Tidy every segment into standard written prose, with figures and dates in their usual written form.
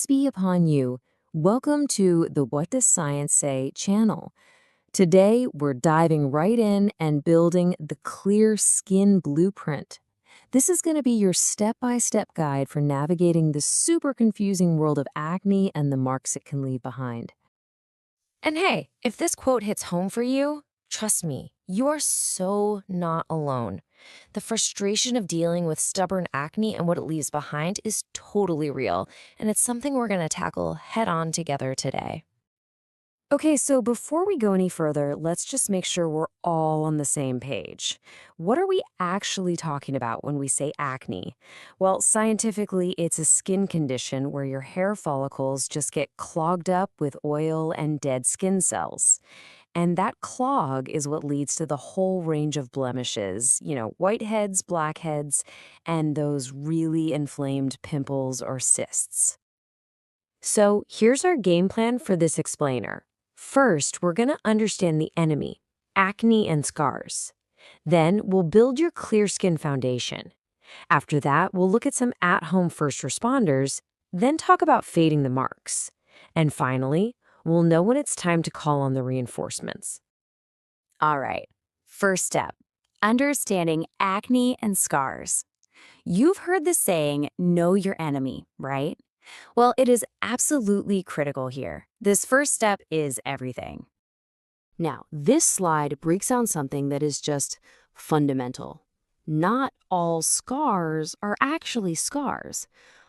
Peace be upon you. Welcome to the What Does Science Say channel. Today, we're diving right in and building the clear skin blueprint. This is going to be your step-by-step guide for navigating the super confusing world of acne and the marks it can leave behind. And hey, if this quote hits home for you, trust me, you are so not alone. The frustration of dealing with stubborn acne and what it leaves behind is totally real, and it's something we're going to tackle head-on together today. Okay, so before we go any further, let's just make sure we're all on the same page. What are we actually talking about when we say acne? Well, scientifically, it's a skin condition where your hair follicles just get clogged up with oil and dead skin cells. And that clog is what leads to the whole range of blemishes, whiteheads, blackheads, and those really inflamed pimples or cysts. So here's our game plan for this explainer. First, we're going to understand the enemy, acne and scars. Then we'll build your clear skin foundation. After that, we'll look at some at-home first responders, then talk about fading the marks. And finally, we'll know when it's time to call on the reinforcements. All right, first step, understanding acne and scars. You've heard the saying, know your enemy, right? Well, it is absolutely critical here. This first step is everything. Now, this slide breaks down something that is just fundamental. Not all scars are actually scars.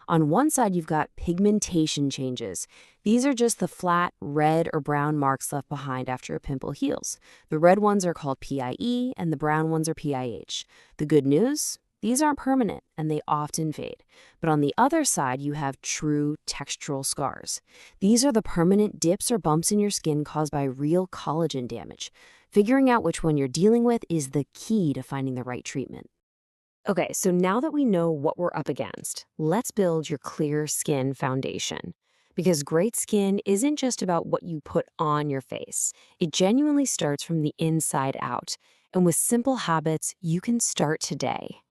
On one side, you've got pigmentation changes. These are just the flat red or brown marks left behind after a pimple heals. The red ones are called PIE, and the brown ones are PIH. The good news? These aren't permanent, and they often fade. But on the other side, you have true textural scars. These are the permanent dips or bumps in your skin caused by real collagen damage. Figuring out which one you're dealing with is the key to finding the right treatment. Okay, so now that we know what we're up against, let's build your clear skin foundation. Because great skin isn't just about what you put on your face. It genuinely starts from the inside out. And with simple habits, you can start today.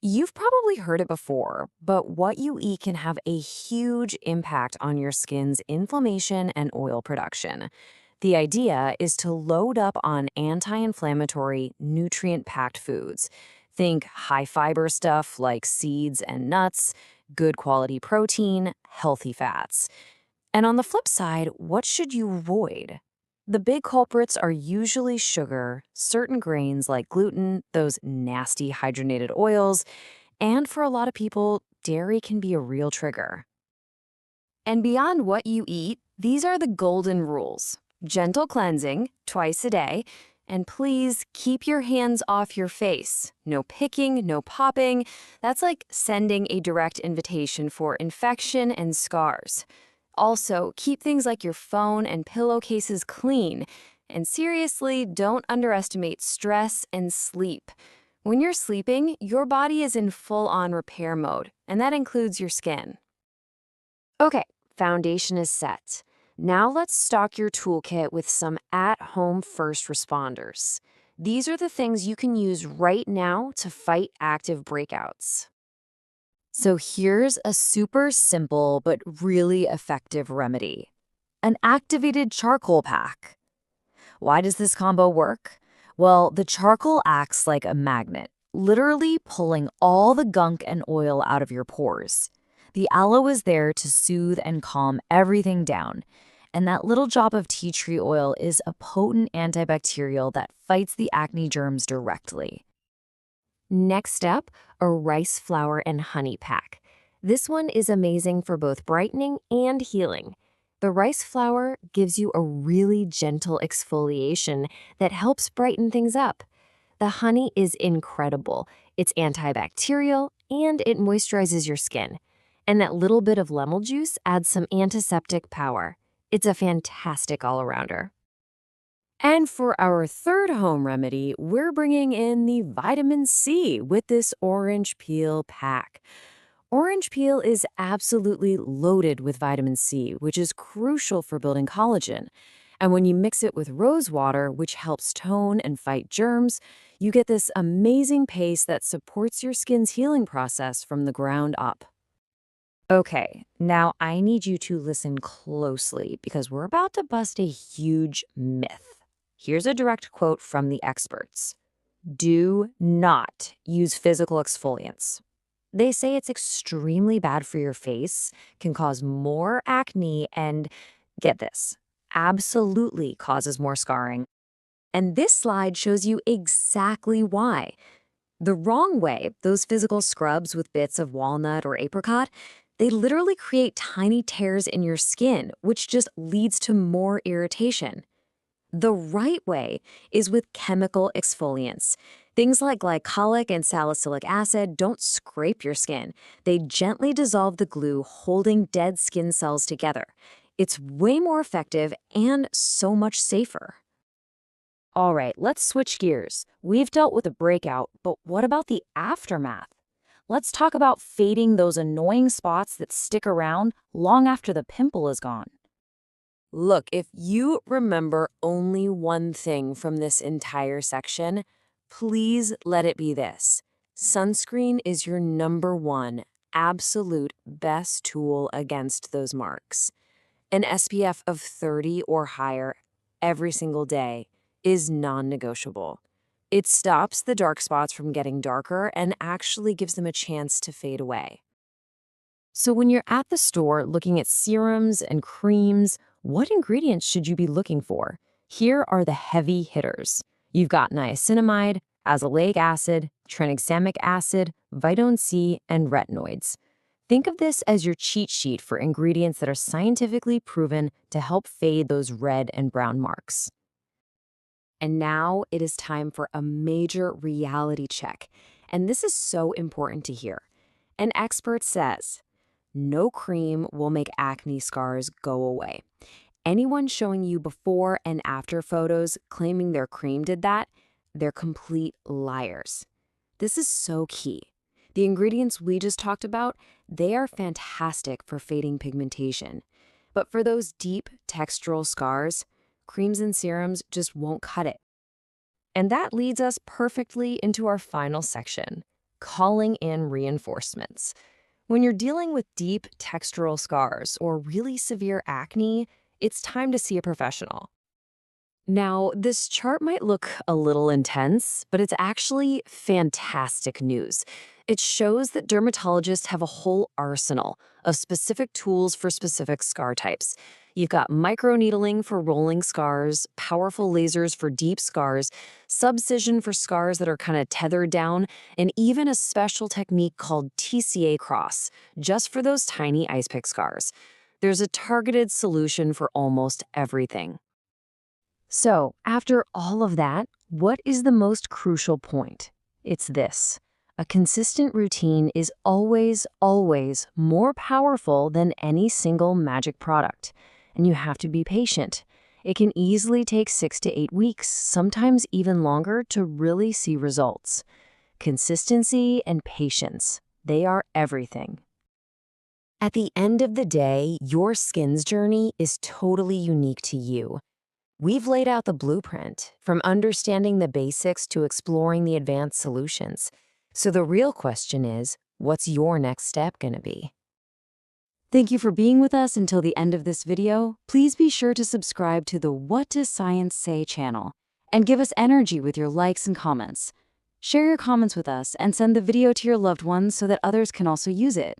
You've probably heard it before, but what you eat can have a huge impact on your skin's inflammation and oil production. The idea is to load up on anti-inflammatory, nutrient-packed foods. Think high-fiber stuff like seeds and nuts, good quality protein, healthy fats. And on the flip side, what should you avoid? The big culprits are usually sugar, certain grains like gluten, those nasty hydrogenated oils, and for a lot of people, dairy can be a real trigger. And beyond what you eat, these are the golden rules. Gentle cleansing, twice a day, and please keep your hands off your face. No picking, no popping. That's like sending a direct invitation for infection and scars. Also, keep things like your phone and pillowcases clean. And seriously, don't underestimate stress and sleep. When you're sleeping, your body is in full-on repair mode, and that includes your skin. Okay, foundation is set. Now let's stock your toolkit with some at-home first responders. These are the things you can use right now to fight active breakouts. So here's a super simple but really effective remedy. An activated charcoal pack. Why does this combo work? Well, the charcoal acts like a magnet, literally pulling all the gunk and oil out of your pores. The aloe is there to soothe and calm everything down. And that little drop of tea tree oil is a potent antibacterial that fights the acne germs directly. Next up, a rice flour and honey pack. This one is amazing for both brightening and healing. The rice flour gives you a really gentle exfoliation that helps brighten things up. The honey is incredible. It's antibacterial and it moisturizes your skin. And that little bit of lemon juice adds some antiseptic power. It's a fantastic all-arounder. And for our third home remedy, we're bringing in the vitamin C with this orange peel pack. Orange peel is absolutely loaded with vitamin C, which is crucial for building collagen. And when you mix it with rose water, which helps tone and fight germs, you get this amazing paste that supports your skin's healing process from the ground up. Okay, now I need you to listen closely because we're about to bust a huge myth. Here's a direct quote from the experts. Do not use physical exfoliants. They say it's extremely bad for your face, can cause more acne, and get this, absolutely causes more scarring. And this slide shows you exactly why. The wrong way, those physical scrubs with bits of walnut or apricot, they literally create tiny tears in your skin, which just leads to more irritation. The right way is with chemical exfoliants. Things like glycolic and salicylic acid don't scrape your skin. They gently dissolve the glue holding dead skin cells together. It's way more effective and so much safer. All right, let's switch gears. We've dealt with the breakout, but what about the aftermath? Let's talk about fading those annoying spots that stick around long after the pimple is gone. Look, if you remember only one thing from this entire section, please let it be this. Sunscreen is your number one, absolute best tool against those marks. An SPF of 30 or higher every single day is non-negotiable. It stops the dark spots from getting darker and actually gives them a chance to fade away. So when you're at the store looking at serums and creams, what ingredients should you be looking for? Here are the heavy hitters. You've got niacinamide, azelaic acid, tranexamic acid, vitamin C, and retinoids. Think of this as your cheat sheet for ingredients that are scientifically proven to help fade those red and brown marks. And now it is time for a major reality check. And this is so important to hear. An expert says, no cream will make acne scars go away. Anyone showing you before and after photos claiming their cream did that, they're complete liars. This is so key. The ingredients we just talked about, they are fantastic for fading pigmentation. But for those deep textural scars, creams and serums just won't cut it. And that leads us perfectly into our final section, calling in reinforcements. When you're dealing with deep textural scars or really severe acne, it's time to see a professional. Now, this chart might look a little intense, but it's actually fantastic news. It shows that dermatologists have a whole arsenal of specific tools for specific scar types. You've got microneedling for rolling scars, powerful lasers for deep scars, subcision for scars that are kind of tethered down, and even a special technique called TCA cross, just for those tiny ice pick scars. There's a targeted solution for almost everything. So, after all of that, what is the most crucial point? It's this. A consistent routine is always, always more powerful than any single magic product. And you have to be patient. It can easily take 6 to 8 weeks, sometimes even longer, to really see results. Consistency and patience, they are everything. At the end of the day, your skin's journey is totally unique to you. We've laid out the blueprint, from understanding the basics to exploring the advanced solutions. So the real question is, what's your next step going to be? Thank you for being with us until the end of this video. Please be sure to subscribe to the What Does Science Say channel and give us energy with your likes and comments. Share your comments with us and send the video to your loved ones so that others can also use it.